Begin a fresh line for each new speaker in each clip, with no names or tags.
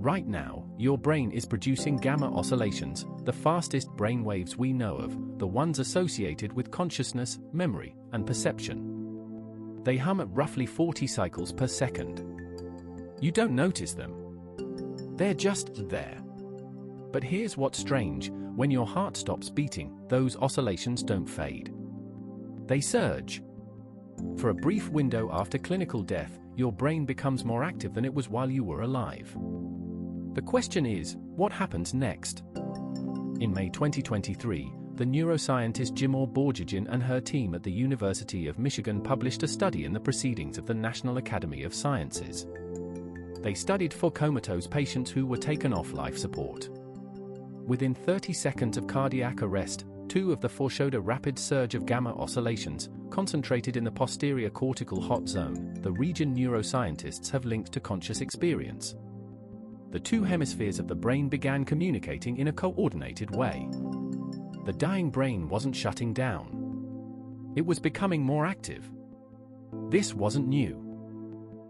Right now, your brain is producing gamma oscillations, the fastest brain waves we know of, the ones associated with consciousness, memory, and perception. They hum at roughly 40 cycles per second. You don't notice them. They're just there. But here's what's strange: when your heart stops beating, those oscillations don't fade. They surge. For a brief window after clinical death, your brain becomes more active than it was while you were alive. The question is, what happens next? In May 2023, the neuroscientist Borjigin and her team at the University of Michigan published a study in the Proceedings of the National Academy of Sciences. They studied 4 comatose patients who were taken off life support. Within 30 seconds of cardiac arrest, 2 of the 4 showed a rapid surge of gamma oscillations, concentrated in the posterior cortical hot zone, the region neuroscientists have linked to conscious experience. The 2 hemispheres of the brain began communicating in a coordinated way. The dying brain wasn't shutting down. It was becoming more active. This wasn't new.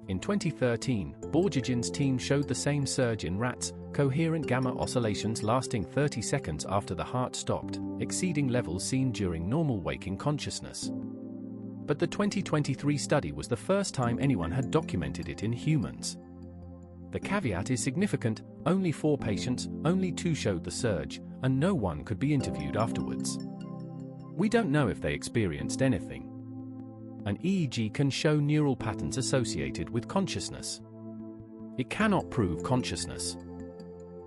In 2013, Borjigin's team showed the same surge in rats, coherent gamma oscillations lasting 30 seconds after the heart stopped, exceeding levels seen during normal waking consciousness. But the 2023 study was the first time anyone had documented it in humans. The caveat is significant: only 4 patients, only 2 showed the surge, and no one could be interviewed afterwards. We don't know if they experienced anything. An EEG can show neural patterns associated with consciousness. It cannot prove consciousness.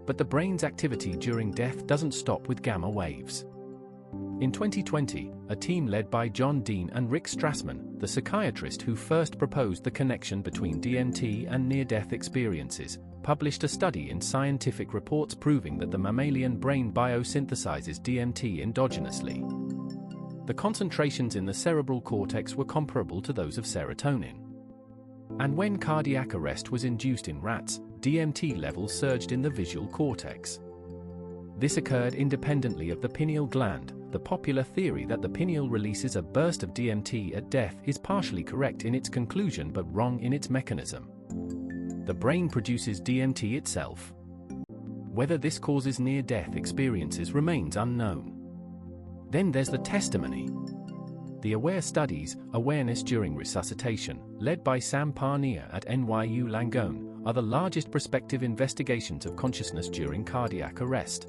But the brain's activity during death doesn't stop with gamma waves. In 2020, a team led by John Dean and Rick Strassman, the psychiatrist who first proposed the connection between DMT and near-death experiences, published a study in Scientific Reports proving that the mammalian brain biosynthesizes DMT endogenously. The concentrations in the cerebral cortex were comparable to those of serotonin. And when cardiac arrest was induced in rats, DMT levels surged in the visual cortex. This occurred independently of the pineal gland. The popular theory that the pineal releases a burst of DMT at death is partially correct in its conclusion but wrong in its mechanism. The brain produces DMT itself. Whether this causes near-death experiences remains unknown. Then there's the testimony. The AWARE studies, Awareness During Resuscitation, led by Sam Parnia at NYU Langone, are the largest prospective investigations of consciousness during cardiac arrest.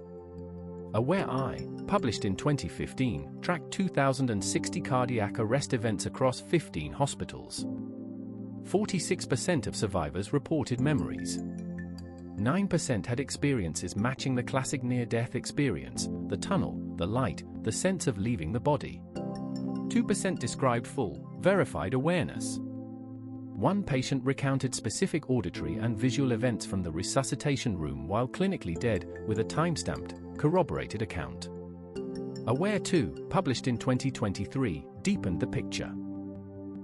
AWARE-I, published in 2015, tracked 2,060 cardiac arrest events across 15 hospitals. 46% of survivors reported memories. 9% had experiences matching the classic near-death experience: the tunnel, the light, the sense of leaving the body. 2% described full, verified awareness. 1 patient recounted specific auditory and visual events from the resuscitation room while clinically dead, with a time-stamped, corroborated account. AWARE-2, published in 2023, deepened the picture.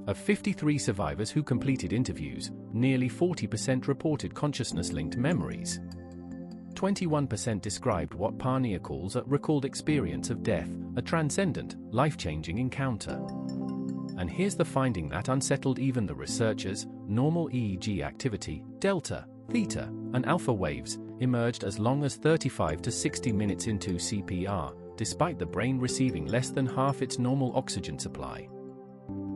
Of 53 survivors who completed interviews, nearly 40% reported consciousness-linked memories. 21% described what Parnia calls a recalled experience of death, a transcendent, life-changing encounter. And here's the finding that unsettled even the researchers: normal EEG activity, delta, theta, and alpha waves, emerged as long as 35 to 60 minutes into CPR, despite the brain receiving less than half its normal oxygen supply.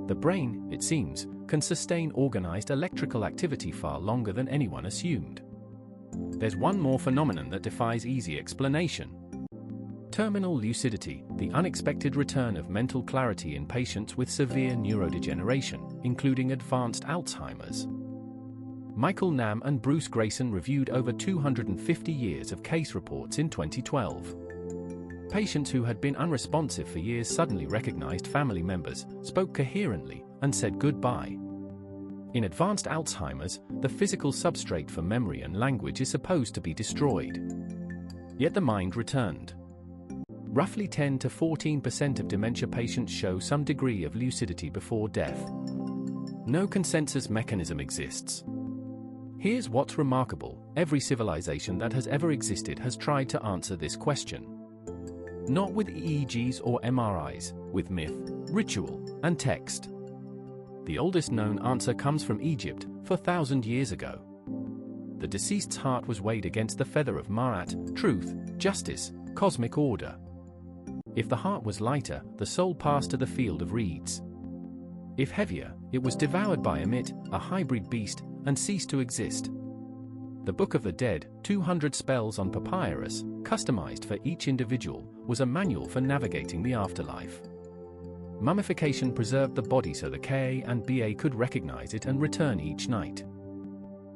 The brain, it seems, can sustain organized electrical activity far longer than anyone assumed. There's one more phenomenon that defies easy explanation. Terminal lucidity, the unexpected return of mental clarity in patients with severe neurodegeneration, including advanced Alzheimer's. Michael Nahm and Bruce Grayson reviewed over 250 years of case reports in 2012. Patients who had been unresponsive for years suddenly recognized family members, spoke coherently, and said goodbye. In advanced Alzheimer's, the physical substrate for memory and language is supposed to be destroyed. Yet the mind returned. Roughly 10 to 14% of dementia patients show some degree of lucidity before death. No consensus mechanism exists. Here's what's remarkable: every civilization that has ever existed has tried to answer this question. Not with EEGs or MRIs, with myth, ritual, and text. The oldest known answer comes from Egypt, 4,000 years ago. The deceased's heart was weighed against the feather of Ma'at, truth, justice, cosmic order. If the heart was lighter, the soul passed to the field of reeds. If heavier, it was devoured by Amit, a hybrid beast, and ceased to exist. The Book of the Dead, 200 spells on papyrus, customized for each individual, was a manual for navigating the afterlife. Mummification preserved the body so the Ka and Ba could recognize it and return each night.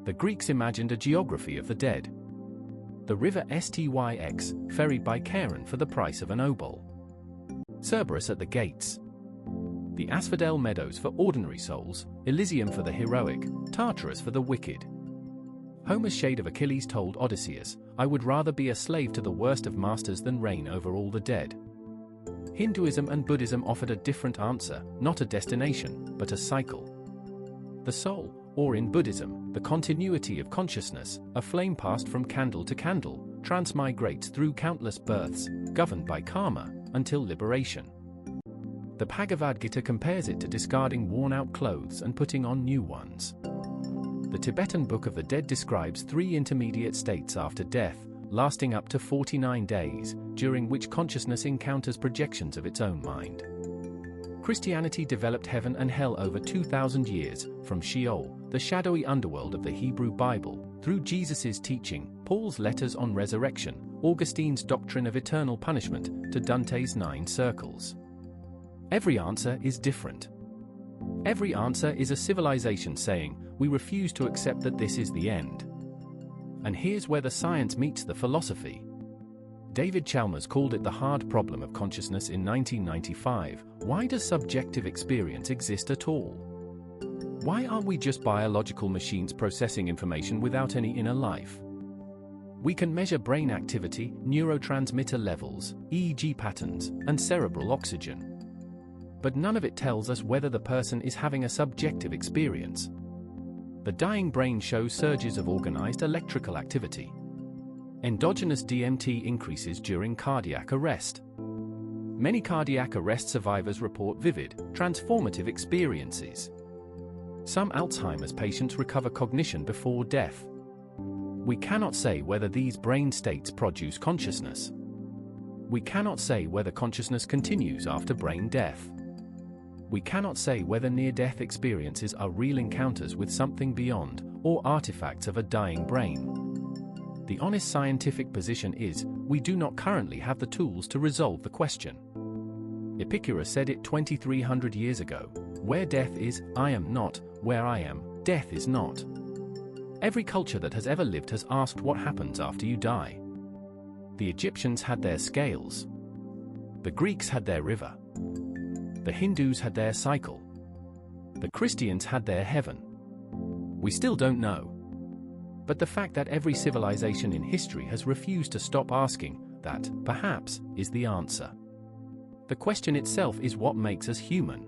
The Greeks imagined a geography of the dead. The river Styx, ferried by Charon for the price of an obol. Cerberus at the gates. The asphodel meadows for ordinary souls, Elysium for the heroic, Tartarus for the wicked. Homer's Shade of Achilles told Odysseus, "I would rather be a slave to the worst of masters than reign over all the dead." Hinduism and Buddhism offered a different answer, not a destination, but a cycle. The soul, or in Buddhism, the continuity of consciousness, a flame passed from candle to candle, transmigrates through countless births, governed by karma, until liberation. The Bhagavad Gita compares it to discarding worn-out clothes and putting on new ones. The Tibetan Book of the Dead describes 3 intermediate states after death, lasting up to 49 days, during which consciousness encounters projections of its own mind. Christianity developed heaven and hell over 2,000 years, from Sheol, the shadowy underworld of the Hebrew Bible, through Jesus' teaching, Paul's letters on resurrection, Augustine's doctrine of eternal punishment, to Dante's 9 circles. Every answer is different. Every answer is a civilization saying, "We refuse to accept that this is the end." And here's where the science meets the philosophy. David Chalmers called it the hard problem of consciousness in 1995. Why does subjective experience exist at all? Why aren't we just biological machines processing information without any inner life? We can measure brain activity, neurotransmitter levels, EEG patterns, and cerebral oxygen. But none of it tells us whether the person is having a subjective experience. The dying brain shows surges of organized electrical activity. Endogenous DMT increases during cardiac arrest. Many cardiac arrest survivors report vivid, transformative experiences. Some Alzheimer's patients recover cognition before death. We cannot say whether these brain states produce consciousness. We cannot say whether consciousness continues after brain death. We cannot say whether near-death experiences are real encounters with something beyond, or artifacts of a dying brain. The honest scientific position is, we do not currently have the tools to resolve the question. Epicurus said it 2,300 years ago, "Where death is, I am not, where I am, death is not." Every culture that has ever lived has asked what happens after you die. The Egyptians had their scales. The Greeks had their river. The Hindus had their cycle. The Christians had their heaven. We still don't know. But the fact that every civilization in history has refused to stop asking, that, perhaps, is the answer. The question itself is what makes us human.